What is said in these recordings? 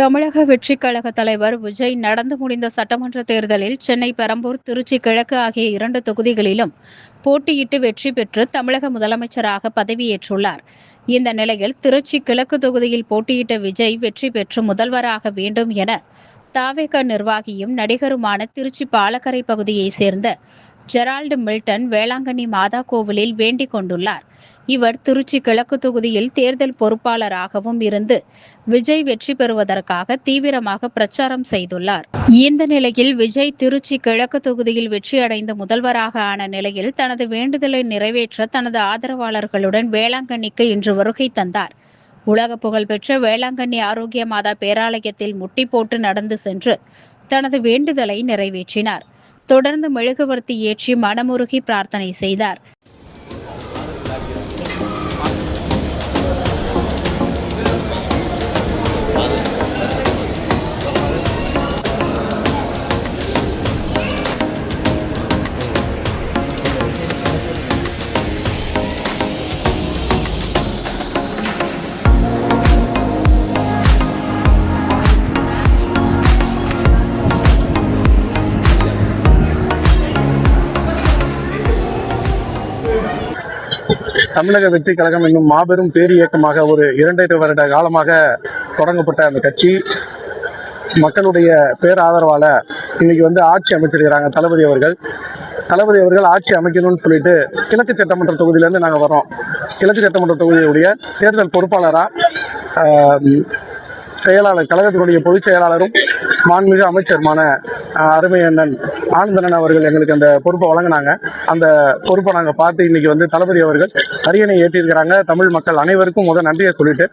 தமிழக வெற்றிக் கழக தலைவர் விஜய் நடந்து முடிந்த சட்டமன்ற தேர்தலில் சென்னை பெரம்பூர், திருச்சி கிழக்கு ஆகிய 2 தொகுதிகளிலும் போட்டியிட்டு வெற்றி பெற்று தமிழக முதலமைச்சராக பதவியேற்றுள்ளார். இந்த நிலையில் திருச்சி கிழக்கு தொகுதியில் போட்டியிட்ட விஜய் வெற்றி பெற்று முதல்வராக வேண்டும் என தவேக நிர்வாகியும் நடிகருமான திருச்சி பாலக்கரை பகுதியைச் சேர்ந்த ஜெரால்டு மில்டன் வேளாங்கண்ணி மாதா கோவிலில் வேண்டிக் கொண்டுள்ளார். இவர் திருச்சி கிழக்கு தொகுதியில் தேர்தல் பொறுப்பாளராகவும் இருந்து விஜய் வெற்றி பெறுவதற்காக தீவிரமாக பிரச்சாரம் செய்துள்ளார். இந்த நிலையில் விஜய் திருச்சி கிழக்கு தொகுதியில் வெற்றியடைந்து முதல்வராக ஆன நிலையில் தனது வேண்டுதலை நிறைவேற்ற தனது ஆதரவாளர்களுடன் வேளாங்கண்ணிக்கு இன்று வருகை தந்தார். உலக புகழ்பெற்ற வேளாங்கண்ணி ஆரோக்கிய மாதா பேராலயத்தில் முட்டி போட்டு நடந்து சென்று தனது வேண்டுதலை நிறைவேற்றினார். தொடர்ந்து மெழுகுவர்த்தி ஏற்றி மனமுருகி பிரார்த்தனை செய்தார். தமிழக வெற்றி கழகம் என்னும் மாபெரும் பேர் இயக்கமாக ஒரு 2 வருட காலமாக தொடங்கப்பட்ட அந்த கட்சி மக்களுடைய பேராதரவால இன்னைக்கு ஆட்சி அமைச்சிருக்கிறாங்க. தளபதி அவர்கள் ஆட்சி அமைக்கணும்னு சொல்லிட்டு கிழக்கு சட்டமன்ற தொகுதியிலேருந்து நாங்கள் வரோம். கிழக்கு சட்டமன்ற தொகுதியுடைய தேர்தல் பொறுப்பாளராக செயலாளர், கழகத்தினுடைய பொதுச் செயலாளரும் மாண்புமிகு அமைச்சருமான அருமை அண்ணன் ஆனந்தன் அவர்கள் எங்களுக்கு அந்த பொறுப்பை வழங்கினாங்க. அந்த பொறுப்பை நாங்கள் பார்த்து இன்னைக்கு தளபதி அவர்கள் அரியணை ஏற்றிருக்கிறாங்க. தமிழ் மக்கள் அனைவருக்கும் நன்றியை சொல்லிட்டு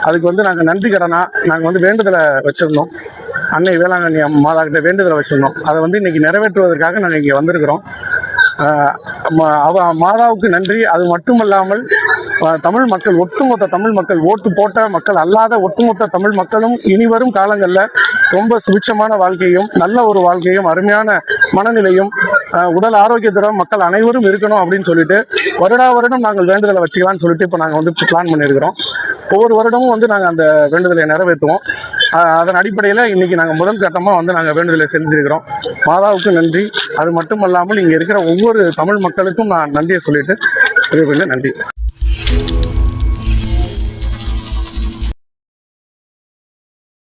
அதுக்கு நாங்கள் நன்றி கடனா நாங்கள் வேண்டுதலை வச்சிருந்தோம். அன்னை வேளாங்கண்ணி மாதா கிட்ட வேண்டுதலை வச்சிருந்தோம். அதை இன்னைக்கு நிறைவேற்றுவதற்காக நாங்கள் இங்கே வந்திருக்கிறோம். மாதாவுக்கு நன்றி. அது மட்டுமல்லாமல் தமிழ் மக்கள், ஒட்டுமொத்த தமிழ் மக்கள், ஓட்டு போட்ட மக்கள் அல்லாத ஒட்டுமொத்த தமிழ் மக்களும் இனிவரும் காலங்களில் ரொம்ப சுபிட்சமான வாழ்க்கையும், நல்ல ஒரு வாழ்க்கையும், அருமையான மனநிலையும், உடல் ஆரோக்கியத்துடன் மக்கள் அனைவரும் இருக்கணும் அப்படின்னு சொல்லிட்டு வருடம் நாங்கள் வேண்டுதலை வச்சுக்கலாம்னு சொல்லிட்டு இப்போ நாங்கள் பிளான் பண்ணியிருக்கிறோம். ஒவ்வொரு வருடமும் நாங்கள் அந்த வேண்டுதலை நிறைவேற்றுவோம். அதன் அடிப்படையில் இன்னைக்கு நாங்கள் முதல் கட்டமாக நாங்கள் வேண்டுதலை செஞ்சிருக்கிறோம். மாதாவுக்கு நன்றி. அது மட்டுமல்லாமல் இங்கே இருக்கிற ஒவ்வொரு தமிழ் மக்களுக்கும் நான் நன்றியை சொல்லிட்டு நன்றி.